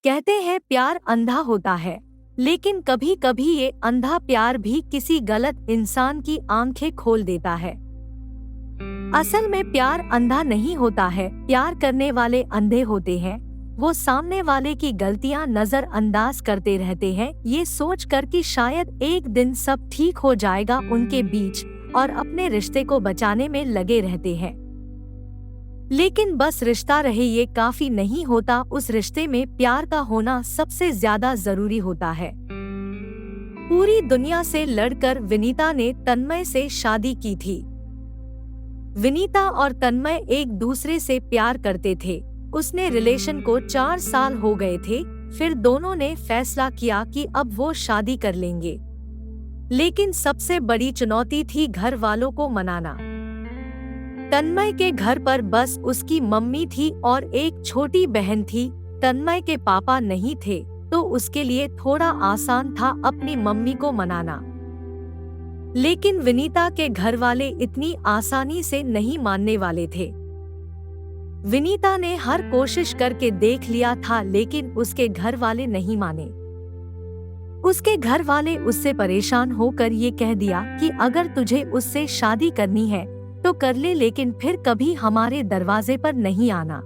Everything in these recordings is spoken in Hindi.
कहते हैं प्यार अंधा होता है, लेकिन कभी कभी ये अंधा प्यार भी किसी गलत इंसान की आंखें खोल देता है। असल में प्यार अंधा नहीं होता है, प्यार करने वाले अंधे होते हैं। वो सामने वाले की गलतियां नजरअंदाज करते रहते हैं, ये सोच कर कि शायद एक दिन सब ठीक हो जाएगा उनके बीच, और अपने रिश्ते को बचाने में लगे रहते हैं। लेकिन बस रिश्ता रहे ये काफी नहीं होता, उस रिश्ते में प्यार का होना सबसे ज्यादा जरूरी होता है। पूरी दुनिया से लड़कर विनीता ने तन्मय से शादी की थी। विनीता और तन्मय एक दूसरे से प्यार करते थे। उसने रिलेशन को 4 साल हो गए थे। फिर दोनों ने फैसला किया कि अब वो शादी कर लेंगे। लेकिन सबसे बड़ी चुनौती थी घर वालों को मनाना। तन्मय के घर पर बस उसकी मम्मी थी और एक छोटी बहन थी। तन्मय के पापा नहीं थे, तो उसके लिए थोड़ा आसान था अपनी मम्मी को मनाना। लेकिन विनीता के घर वाले इतनी आसानी से नहीं मानने वाले थे। विनीता ने हर कोशिश करके देख लिया था, लेकिन उसके घर वाले नहीं माने। उसके घर वाले उससे परेशान होकर ये कह दिया कि अगर तुझे उससे शादी करनी है तो कर ले, लेकिन फिर कभी हमारे दरवाजे पर नहीं आना।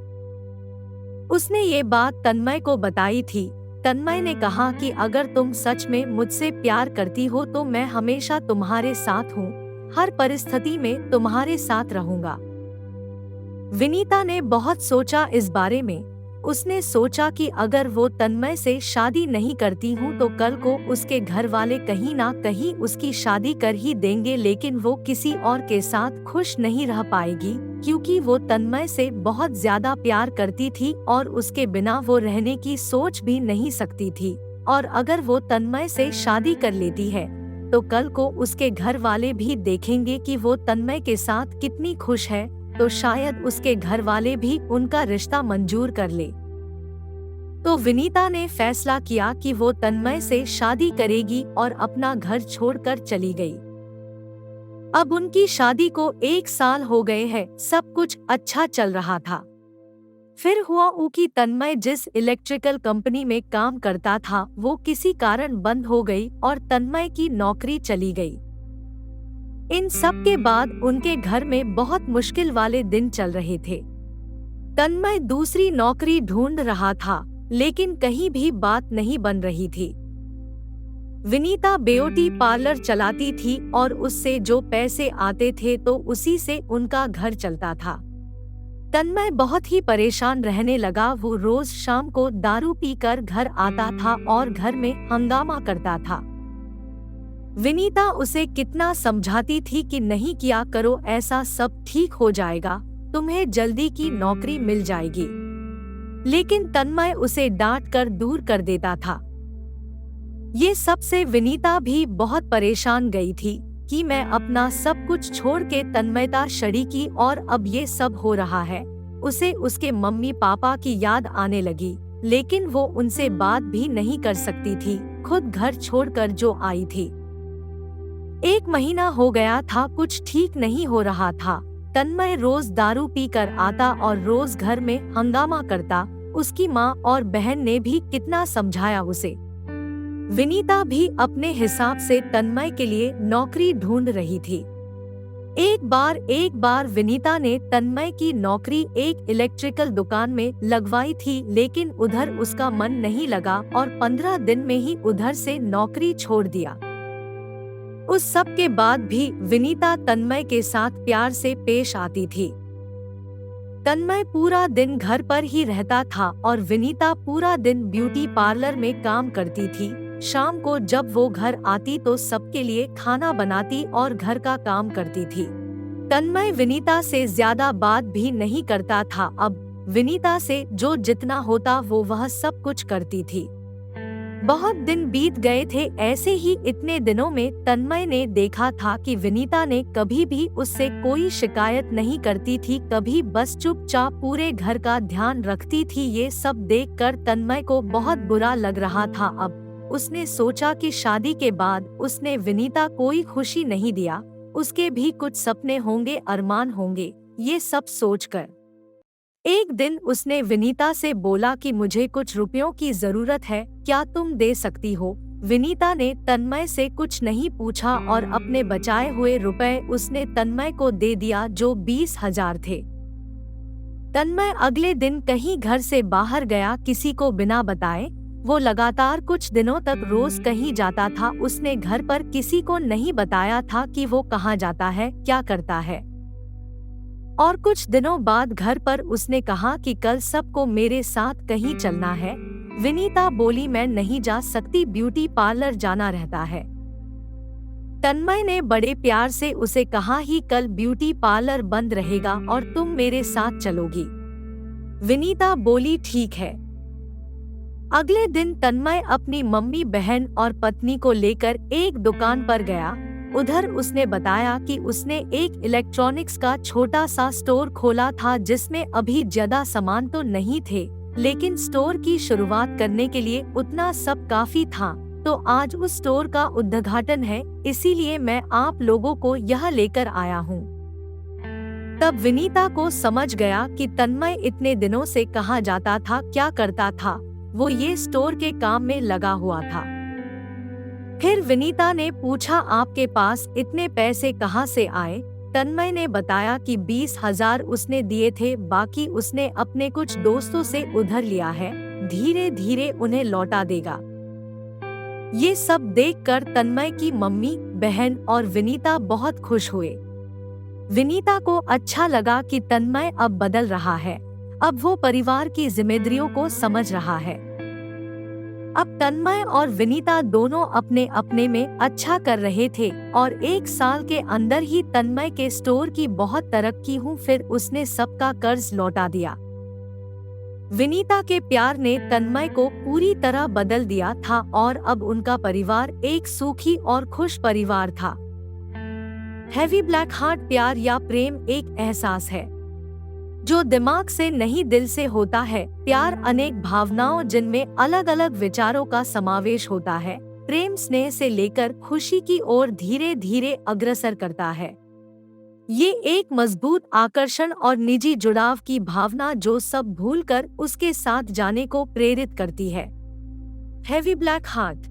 उसने ये बात तन्मय को बताई थी। तन्मय ने कहा कि अगर तुम सच में मुझसे प्यार करती हो तो मैं हमेशा तुम्हारे साथ हूँ, हर परिस्थिति में तुम्हारे साथ रहूंगा। विनीता ने बहुत सोचा इस बारे में। उसने सोचा कि अगर वो तन्मय से शादी नहीं करती हूँ तो कल को उसके घर वाले कहीं ना कहीं उसकी शादी कर ही देंगे, लेकिन वो किसी और के साथ खुश नहीं रह पाएगी, क्योंकि वो तन्मय से बहुत ज्यादा प्यार करती थी और उसके बिना वो रहने की सोच भी नहीं सकती थी। और अगर वो तन्मय से शादी कर लेती है तो कल को उसके घर वाले भी देखेंगे कि वो तन्मय के साथ कितनी खुश है, तो शायद उसके घर वाले भी उनका रिश्ता मंजूर कर ले। तो विनीता ने फैसला किया कि वो तन्मय से शादी करेगी और अपना घर छोड़कर चली गई। अब उनकी शादी को 1 साल हो गए हैं, सब कुछ अच्छा चल रहा था। फिर हुआ कि तन्मय जिस इलेक्ट्रिकल कंपनी में काम करता था वो किसी कारण बंद हो गई और तन्मय की नौकरी चली गई। इन सब के बाद उनके घर में बहुत मुश्किल वाले दिन चल रहे थे। तन्मय दूसरी नौकरी ढूंढ रहा था, लेकिन कहीं भी बात नहीं बन रही थी। विनीता ब्यूटी पार्लर चलाती थी और उससे जो पैसे आते थे तो उसी से उनका घर चलता था। तन्मय बहुत ही परेशान रहने लगा। वो रोज शाम को दारू पीकर घर आता था और घर में हंगामा करता था। विनीता उसे कितना समझाती थी कि नहीं किया करो ऐसा, सब ठीक हो जाएगा, तुम्हें जल्दी की नौकरी मिल जाएगी। लेकिन तन्मय उसे डांट कर दूर कर देता था। ये सब से विनीता भी बहुत परेशान गई थी कि मैं अपना सब कुछ छोड़ के तन्मयता शड़ी की और अब ये सब हो रहा है। उसे उसके मम्मी पापा की याद आने लगी, लेकिन वो उनसे बात भी नहीं कर सकती थी, खुद घर छोड़कर जो आई थी। 1 महीना हो गया था, कुछ ठीक नहीं हो रहा था। तन्मय रोज दारू पीकर आता और रोज घर में हंगामा करता। उसकी माँ और बहन ने भी कितना समझाया उसे। विनीता भी अपने हिसाब से तन्मय के लिए नौकरी ढूंढ रही थी। एक बार विनीता ने तन्मय की नौकरी एक इलेक्ट्रिकल दुकान में लगवाई थी, लेकिन उधर उसका मन नहीं लगा और 15 दिन में ही उधर से नौकरी छोड़ दिया। उस सब के बाद भी विनीता तन्मय के साथ प्यार से पेश आती थी। तन्मय पूरा दिन घर पर ही रहता था और विनीता पूरा दिन ब्यूटी पार्लर में काम करती थी। शाम को जब वो घर आती तो सबके लिए खाना बनाती और घर का काम करती थी। तन्मय विनीता से ज्यादा बात भी नहीं करता था। अब विनीता से जो जितना होता वो वह सब कुछ करती थी। बहुत दिन बीत गए थे। ऐसे ही इतने दिनों में तन्मय ने देखा था कि विनीता ने कभी भी उससे कोई शिकायत नहीं करती थी, कभी बस चुपचाप पूरे घर का ध्यान रखती थी। ये सब देखकर तन्मय को बहुत बुरा लग रहा था। अब उसने सोचा कि शादी के बाद उसने विनीता कोई खुशी नहीं दिया, उसके भी कुछ सपने होंगे, अरमान होंगे। ये सब सोचकर एक दिन उसने विनीता से बोला कि मुझे कुछ रुपयों की जरूरत है, क्या तुम दे सकती हो? विनीता ने तन्मय से कुछ नहीं पूछा और अपने बचाए हुए रुपए उसने तन्मय को दे दिया, जो 20,000 थे। तन्मय अगले दिन कहीं घर से बाहर गया, किसी को बिना बताए। वो लगातार कुछ दिनों तक रोज कहीं जाता था। उसने घर पर किसी को नहीं बताया था कि वो कहाँ जाता है, क्या करता है। और कुछ दिनों बाद घर पर उसने कहा कि कल सबको मेरे साथ कहीं चलना है। विनीता बोली, मैं नहीं जा सकती, ब्यूटी पार्लर जाना रहता है। तन्मय ने बड़े प्यार से उसे कहा ही कल ब्यूटी पार्लर बंद रहेगा और तुम मेरे साथ चलोगी। विनीता बोली ठीक है। अगले दिन तन्मय अपनी मम्मी, बहन और पत्नी को लेकर एक दुकान पर गया। उधर उसने बताया कि उसने एक इलेक्ट्रॉनिक्स का छोटा सा स्टोर खोला था, जिसमें अभी ज्यादा सामान तो नहीं थे, लेकिन स्टोर की शुरुआत करने के लिए उतना सब काफी था। तो आज उस स्टोर का उद्घाटन है, इसीलिए मैं आप लोगों को यह लेकर आया हूँ। तब विनीता को समझ गया कि तन्मय इतने दिनों से कहाँ जाता था, क्या करता था। वो ये स्टोर के काम में लगा हुआ था। फिर विनीता ने पूछा, आपके पास इतने पैसे कहाँ से आए? तन्मय ने बताया कि 20,000 उसने दिए थे, बाकी उसने अपने कुछ दोस्तों से उधार लिया है, धीरे धीरे उन्हें लौटा देगा। ये सब देखकर तन्मय की मम्मी, बहन और विनीता बहुत खुश हुए। विनीता को अच्छा लगा कि तन्मय अब बदल रहा है, अब वो परिवार की जिम्मेदारियों को समझ रहा है। अब तन्मय और विनीता दोनों अपने अपने में अच्छा कर रहे थे और 1 साल के अंदर ही तन्मय के स्टोर की बहुत तरक्की हुई। फिर उसने सबका कर्ज लौटा दिया। विनीता के प्यार ने तन्मय को पूरी तरह बदल दिया था और अब उनका परिवार एक सुखी और खुश परिवार था। हैवी ब्लैक हार्ट प्यार या प्रेम एक एहसास है जो दिमाग से नहीं, दिल से होता है। प्यार अनेक भावनाओं जिनमें अलग अलग विचारों का समावेश होता है। प्रेम स्नेह से लेकर खुशी की ओर धीरे धीरे अग्रसर करता है। ये एक मजबूत आकर्षण और निजी जुड़ाव की भावना जो सब भूलकर उसके साथ जाने को प्रेरित करती है। Heavy black heart